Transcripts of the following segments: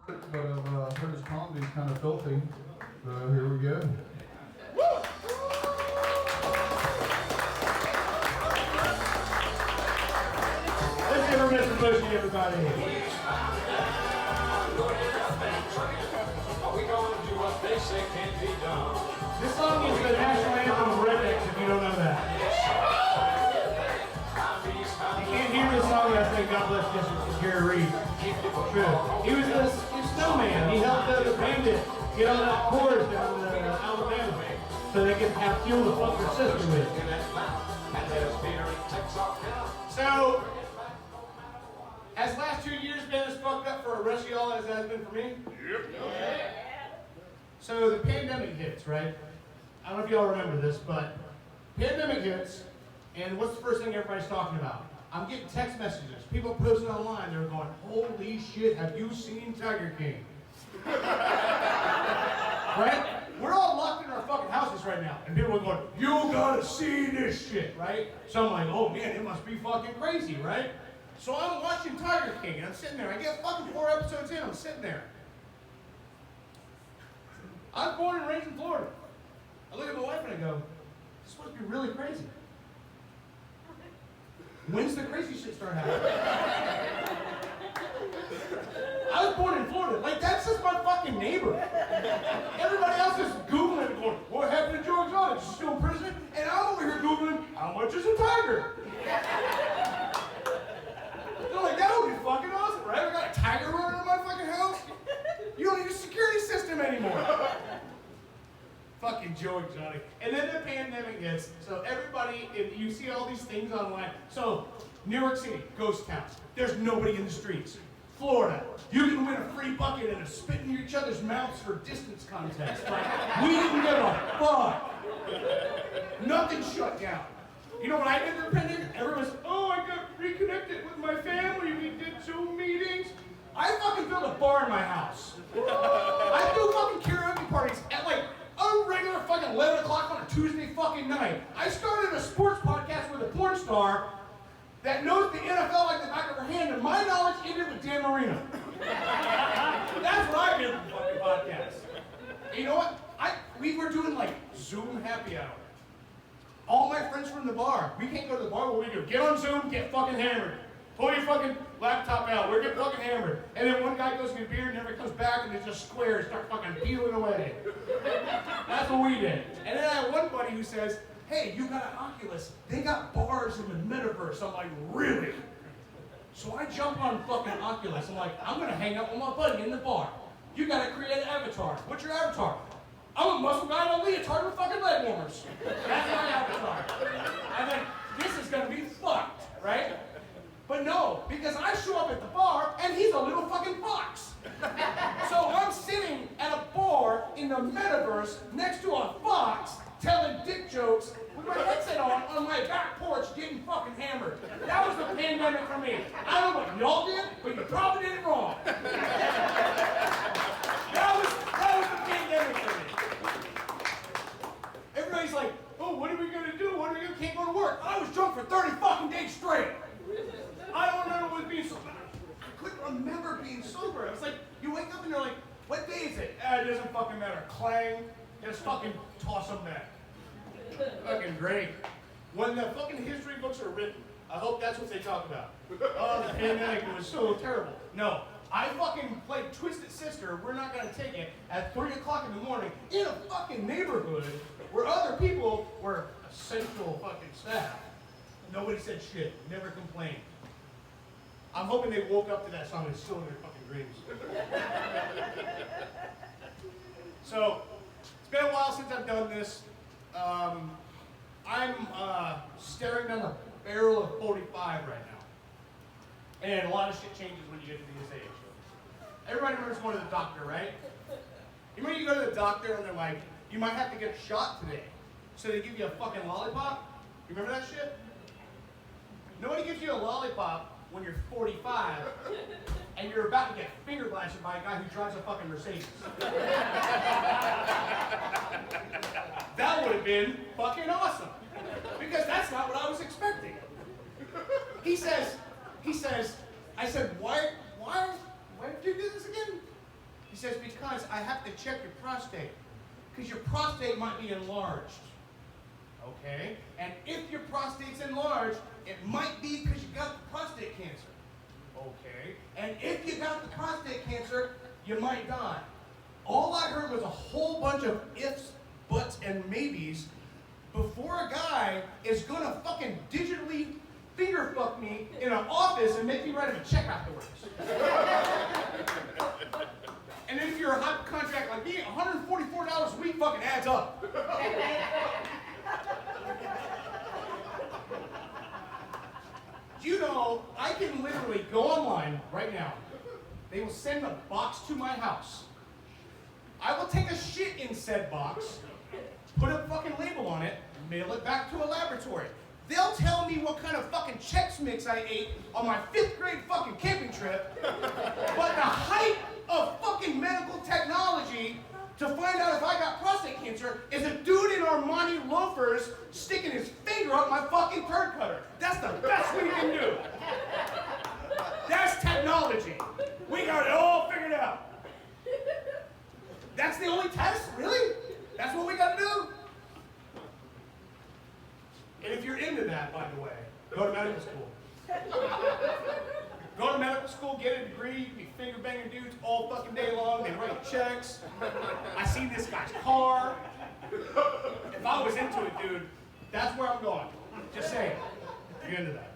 But I've heard his comedy's kind of filthy. So here we go. Let's give her Mr. Bushy, everybody. This song is the national anthem of rednecks, if you don't know that. You can't hear this song without saying God bless District Gary Reed. True. He was a snowman. He helped the bandit get on that course down in Alabama so they could have fuel to fuck their sister with. So, has last 2 years been as fucked up for the rest of y'all as it has been for me? Yep. Yeah. So the pandemic hits, right? I don't know if y'all remember this, but pandemic hits, and what's the first thing everybody's talking about? I'm getting text messages. People posting online, they're going, holy shit, have you seen Tiger King? Right? We're all locked in our fucking houses right now, and people are going, you gotta see this shit, right? So I'm like, oh man, it must be fucking crazy, right? So I'm watching Tiger King, and I'm sitting there. I get fucking 4 episodes in, I'm sitting there. I was born and raised in Florida. I look at my wife and I go, this is supposed to be really crazy. When's the crazy shit start happening? I was born in Florida. Like, that's just my fucking neighbor. Everybody else is Googling and going, what happened to Joe Exotic? Is he still in prison? And I'm over here Googling, how much is a tiger? They're like, that would be fucking awesome, right? We got a tiger running in my fucking house? You don't need a security system anymore. Fucking Joe Exotic. And then the pandemic hits, so everybody, you see all these things online. So, New York City, ghost town. There's nobody in the streets. Florida, you can win a free bucket and a spit in each other's mouths for distance contest. Like, we didn't give a fuck. Nothing shut down. You know what I did during the pandemic? Everyone's, oh, I got reconnected with my family. We did Zoom meetings. I fucking built a bar in my house. I do fucking karaoke parties at like a regular fucking 11 o'clock on a Tuesday fucking night. I started a sports podcast with a porn star that knows the NFL like the back of her hand, and my knowledge ended with Dan Marino. That's what I did with the fucking podcast. And you know what? We were doing like Zoom happy hour. All my friends from the bar, we can't go to the bar. What we do? Get on Zoom, get fucking hammered. Pull your fucking laptop out. We're getting fucking hammered. And then one guy goes to get beer and never comes back, and it's just squares start fucking peeling away. That's what we did. And then I had one buddy who says, hey, you got an Oculus. They got bars in the metaverse. I'm like, really? So I jump on fucking Oculus. I'm like, I'm going to hang out with my buddy in the bar. You got to create an avatar. What's your avatar? I'm a muscle guy in a leotard with fucking leg warmers. That's my avatar. I'm like, this is going to be fucked, right? But no, because I show up at the bar and he's a little fucking fox. So I'm sitting at a bar in the metaverse next to a fox telling dick jokes with my headset on my back porch getting fucking hammered. That was the pandemic for me. I don't know what y'all did, but you probably did it wrong. That was the pandemic for me. Everybody's like, oh, what are we gonna do? What are we gonna can't go to work? I was drunk for 30 fucking days straight. I don't remember what being sober. I couldn't remember being sober. I was like, you wake up and you're like, what day is it? It doesn't fucking matter. Clang, just fucking toss them back. Fucking great. When the fucking history books are written, I hope that's what they talk about. Oh, the pandemic was so terrible. No, I fucking played Twisted Sister, We're Not Gonna Take It, at 3 o'clock in the morning in a fucking neighborhood where other people were essential fucking staff. Nobody said shit, never complained. I'm hoping they woke up to that song and it's still in their fucking dreams. So, it's been a while since I've done this. I'm staring down the barrel of 45 right now. And a lot of shit changes when you get to this age. Everybody remembers going to the doctor, right? You remember you go to the doctor and they're like, you might have to get a shot today. So they give you a fucking lollipop? You remember that shit? Nobody gives you a lollipop when you're 45 and you're about to get finger blasted by a guy who drives a fucking Mercedes. That would have been fucking awesome. Because that's not what I was expecting. He says, I said, why did you do this again? says, because I have to check your prostate. Because your prostate might be enlarged. Okay? And if your prostate's enlarged, it might be because you got the prostate cancer. Okay? And if you got the prostate cancer, you might die. All I heard was a whole bunch of ifs, buts, and maybes before a guy is gonna fucking digitally finger fuck me in an office and make me write him a check afterwards. And then if you're a hot contract like me, $144 a week fucking adds up. You know, I can literally go online right now. They will send a box to my house. I will take a shit in said box, put a fucking label on it, mail it back to a laboratory. They'll tell me what kind of fucking Chex Mix I ate on my 5th grade fucking camping trip. But the height of fucking medical technology to find out if I got prostate cancer is a dude in Armani loafers sticking his finger up my fucking turd cutter. That's the best we can do. That's technology. We got it all figured out. That's the only test? Really? That's what we gotta do? And if you're into that, by the way, go to medical school. Go to medical school, get a degree, you can be finger banging dudes all fucking day long, they write checks. I see this guy's car. If I was into it, dude, that's where I'm going. Just saying, if you're into that.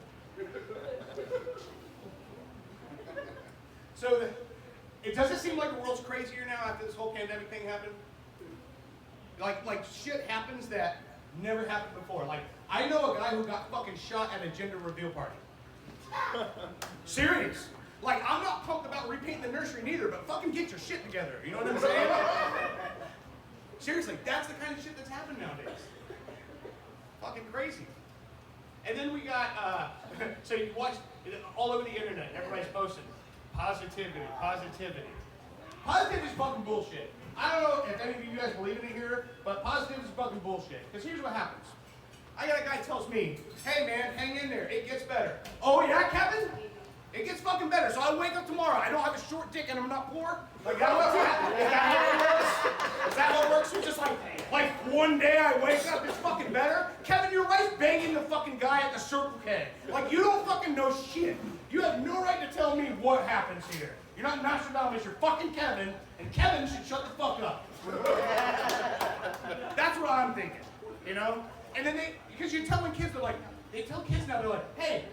So, it doesn't seem like the world's crazier now after this whole pandemic thing happened. Like shit happens that never happened before. Like, I know a guy who got fucking shot at a gender reveal party. Serious. Like, I'm not pumped about repainting the nursery neither, but fucking get your shit together. You know what I'm saying? Seriously, that's the kind of shit that's happening nowadays. Fucking crazy. And then we got, so you watch all over the internet, everybody's posting positivity, positivity. Positivity is fucking bullshit. I don't know if any of you guys believe in it here, but positivity is fucking bullshit. Because here's what happens. I got a guy tells me, hey man, hang in there, it gets better. Oh yeah, Kevin? It gets fucking better. So I wake up tomorrow, I don't have a short dick and I'm not poor? Like, that what's happening? Is that how it works? Is that how it works? You're just like one day I wake up, it's fucking better? Kevin, your wife's banging the fucking guy at the Circle K. Like, you don't fucking know shit. You have no right to tell me what happens here. You're not Nostradamus, you're fucking Kevin, and Kevin should shut the fuck up. That's what I'm thinking, you know? And then because you're telling kids, they tell kids now, they're like, hey,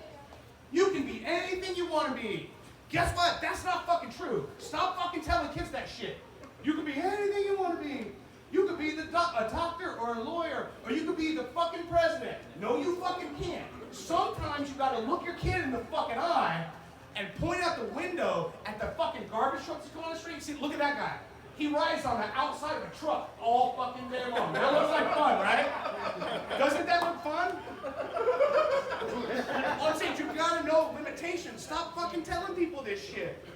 you can be anything you want to be. Guess what? That's not fucking true. Stop fucking telling kids that shit. You can be anything you want to be. You could be a doctor or a lawyer, or you could be the fucking president. No, you fucking can't. Sometimes you gotta look your kid in the fucking eye and point out the window at the fucking garbage trucks that come on the street. See, look at that guy. He rides on the outside of a truck all fucking day long. That looks like fun, right? Doesn't that look fun? All I'm saying, you gotta know limitations. Stop fucking telling people this shit.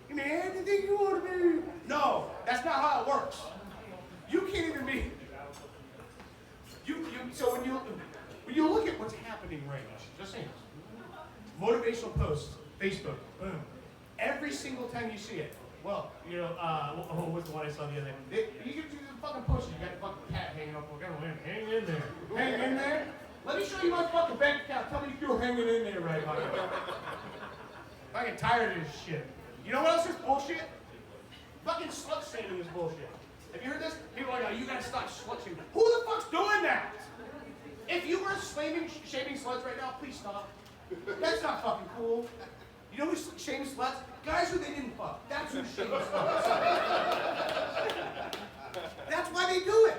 You mean anything you want to be? No, that's not how it works. You can't even be. So when you look at what's happening right now, just saying, motivational posts, Facebook, boom. Every single time you see it, well, you know, what's the one I saw the other day? You get the fucking post, you got the fucking cat hanging up, hang in there. Hang in there. Let me show you my fucking bank account. Tell me if you're hanging in there right now. I'm fucking tired of this shit. You know what else is bullshit? Fucking slut shaming is bullshit. Have you heard this? People are like, oh, you gotta stop slut shaming. Who the fuck's doing that? If you were shaming sluts right now, please stop. That's not fucking cool. You know who's shaming sluts? Guys who they didn't fuck. That's who's shaming sluts. That's why they do it.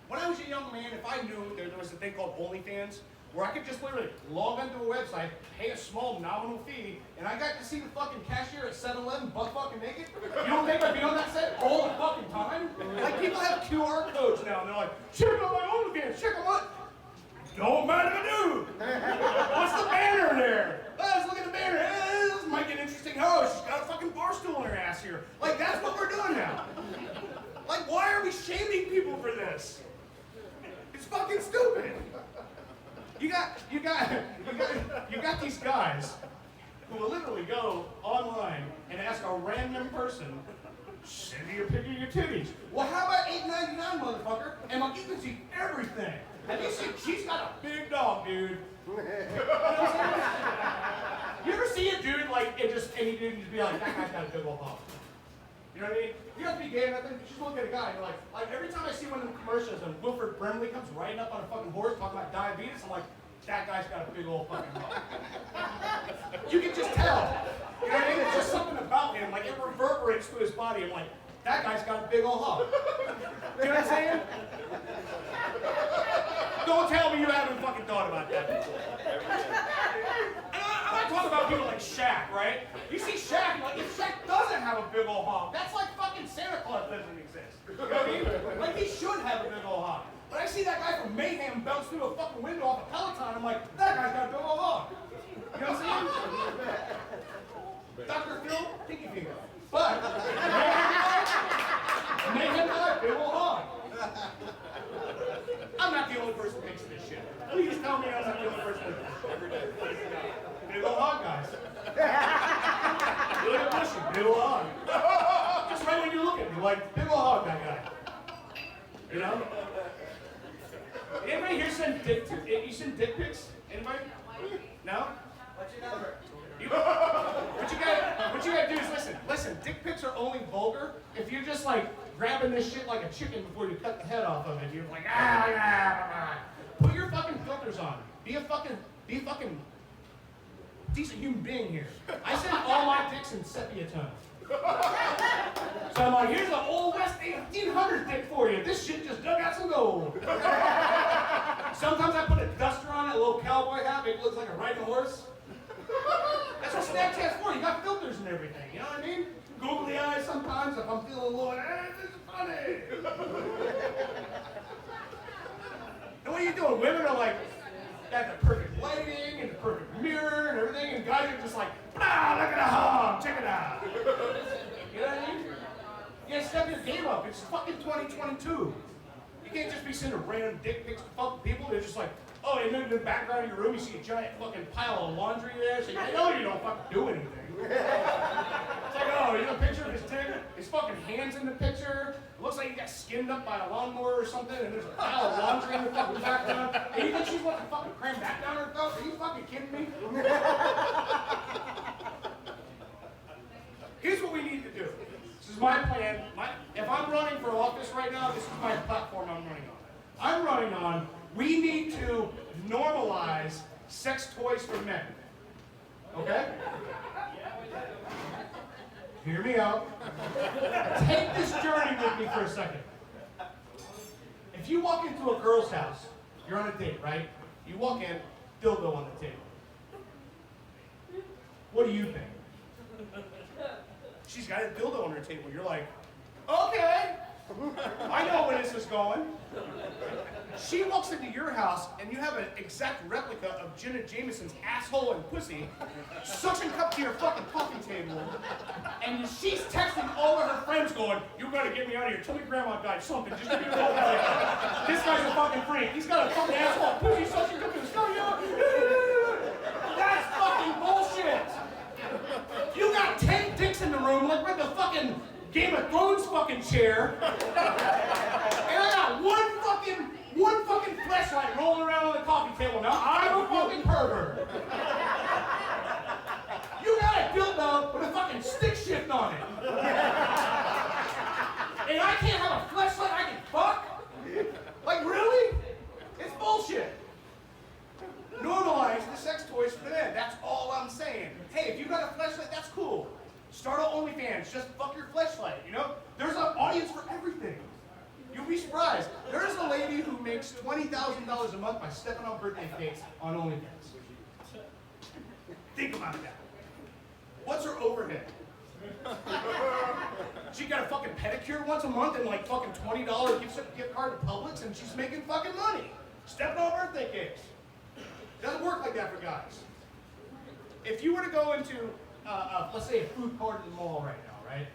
When I was a young man, if I knew there was a thing called OnlyFans, where I could just literally log onto a website, pay a small nominal fee, and I got to see the fucking cashier at 7-Eleven butt fucking naked. You don't think I'd be on that site all the fucking time? Like, people have QR codes now, and they're like, check out my OnlyFans, check out what? Don't mind if I do. What's the banner there? Let's look at the banner. This might get interesting. Oh, she's got a fucking bar stool in her ass here. Like, that's what we're doing now. Like, why are we shaming people for this? It's fucking stupid. You got these guys who will literally go online and ask a random person, send me a picture of your titties. Well, how about $8.99, motherfucker? And like, you can see everything. Have you seen? She's got a big dog, dude. You know what I'm saying? You ever see a dude like it just any dude just be like, that guy's got a big old hog? You know what I mean? You have to be gay or nothing. You just look at a guy and you're like every time I see one of the commercials and Wilford Brimley comes riding up on a fucking horse talking about diabetes, I'm like, that guy's got a big old fucking hog. You can just tell. You know what I mean? It's just something about him. Like it reverberates through his body. I'm like, that guy's got a big old hog. You know what I'm saying? Don't tell me you haven't fucking thought about that before. And I'm not talking about people like Shaq, right? You see Shaq, like if Shaq doesn't have a big old hog, that's like fucking Santa Claus doesn't exist. You know what I mean? Like he should have a big old hog. But I see that guy from Mayhem bounce through a fucking window off a Peloton, I'm like, that guy's got a big old hog. You know what I'm saying? Dr. Phil, pinky finger. But Mayhem guy, big old hog. I'm not the only person who thinks this shit. Please tell me I'm not the only person who thinks this every day. Big old hog, guys. Look at Bushy, big old hog. Just right when you look at me, like, big old hog, that guy. You know? Anybody here send dick you send dick pics? Anybody? No? What's your number? What you gotta do is listen, dick pics are only vulgar if you're just like grabbing this shit like a chicken before you cut the head off of it. You're like, put your fucking filters on. Be a fucking decent human being here. I send all my dicks in sepia tone. So I'm like, here's an old West 1800s dick for you. This shit just dug out some gold. Sometimes I put a duster on it, a little cowboy hat, make it look like a riding horse. That's what Snapchat's for. You got filters and everything. You know what I mean? Googly eyes sometimes if I'm feeling a little, this is funny. And what are you doing? Women are like, got the perfect lighting and the perfect mirror and everything, and guys are just like, look at the hog, check it out. You know what I mean? You gotta step your game up. It's fucking 2022. You can't just be sending random dick pics to fucking people. They're just like, oh, and then in the background of your room, you see a giant fucking pile of laundry there, so you know you don't fucking do anything. It's like, oh, you know a picture of his dick? His fucking hand's in the picture. It looks like he got skinned up by a lawnmower or something, and there's a pile of laundry in the fucking background. And you think she's going to fucking cram that down her throat? Are you fucking kidding me? Here's what we need to do. This is my plan. If I'm running for office right now, this is my platform I'm running on. I'm running on, we need to normalize sex toys for men. Okay? Hear me out. Take this journey with me for a second. If you walk into a girl's house, you're on a date, right? You walk in, dildo on the table. What do you think? She's got a dildo on her table. You're like, okay, I know where this is going. She walks into your house and you have an exact replica of Jenna Jameson's asshole and pussy suction cupped to your fucking coffee table, and she's texting all of her friends going, you gotta get me out of here. Tell me grandma died, something. Just give me a call. This guy's a fucking freak. He's got a fucking asshole pussy suction cupped to his coffee. That's fucking bullshit. You got 10 dicks in the room like we're in the fucking Game of Thrones fucking chair. And I got one fucking fleshlight rolling around on the coffee table. Now I'm a fucking pervert. You got a dildo with a fucking stick shift on it. And I can't have a fleshlight I can fuck? Like really? It's bullshit. Normalize the sex toys for men. That's all I'm saying. Hey, if you got a fleshlight, that's cool. Start an OnlyFans. Just fuck your fleshlight, you know? There's an audience for everything. You'll be surprised. There's a lady who makes $20,000 a month by stepping on birthday cakes on OnlyFans. Think about that. What's her overhead? She got a fucking pedicure once a month and like fucking $20 gift card to Publix, and she's making fucking money. Stepping on birthday cakes. Doesn't work like that for guys. If you were to go into, let's say, a food court at the mall right now, right?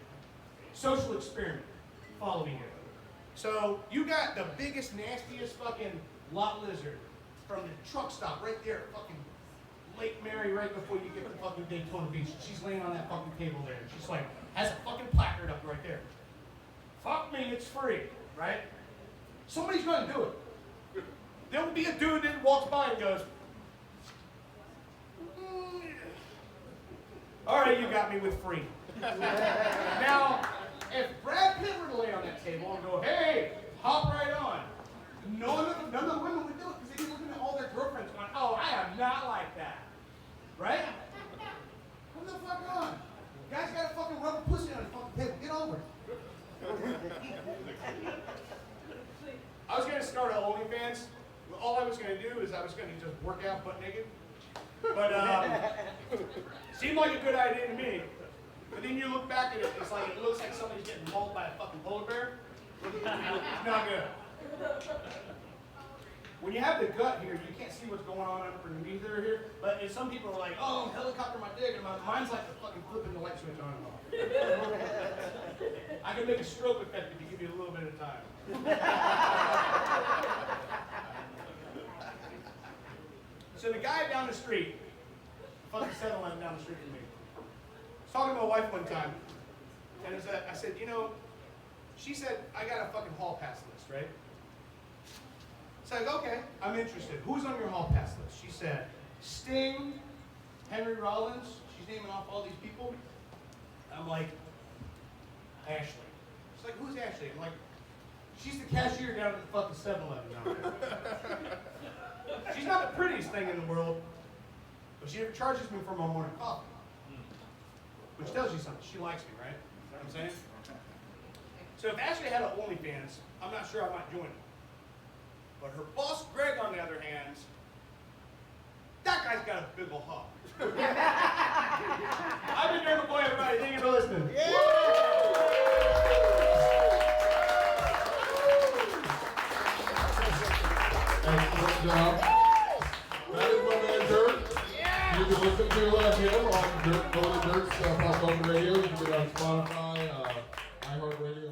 Social experiment. Follow me here. So you got the biggest, nastiest fucking lot lizard from the truck stop right there, fucking Lake Mary right before you get to fucking Daytona Beach. She's laying on that fucking table there. She's like, has a fucking placard up right there. Fuck me, it's free, right? Somebody's gonna do it. There'll be a dude that walks by and goes, all right, you got me with free. Now, if Brad Pitt were to lay on that table and go, hey, hop right on, none of the women would do it because they'd be looking at all their girlfriends going, oh, I am not like that. Right? Come the fuck on. Guys got a fucking rubber pussy on his fucking table. Get over it. I was going to start an OnlyFans. All I was going to do is I was going to just work out butt naked. But seemed like a good idea to me. But then you look back at it, it's like it looks like somebody's getting mauled by a fucking polar bear. It's not good. When you have the gut here, you can't see what's going on underneath here. But and some people are like, oh, helicopter my dick, and mine's like the fucking flipping the light switch on and off. I can make a stroke effect if you give me a little bit of time. So the guy down the street, fucking 7-Eleven down the street from me, was talking to my wife one time, and I said, you know, she said, I got a fucking hall pass list, right? So I go, okay, I'm interested. Who's on your hall pass list? She said, Sting, Henry Rollins. She's naming off all these people. I'm like, Ashley. She's like, who's Ashley? I'm like, she's the cashier down at the fucking 7-Eleven down there. She's not the prettiest thing in the world, but she never charges me for my morning coffee. Which tells you something. She likes me, right? You know what I'm saying? So if Ashley had an OnlyFans, I'm not sure I might join it. But her boss, Greg, on the other hand, that guy's got a big ol' hog. I've been there McCoy, everybody. Thank you for listening. Yeah! Excellent job. That is my man Dirt. Yeah. You can listen to him on Dirt, go to Dirt's Pop Up Radio. You can get it on Spotify, iHeartRadio.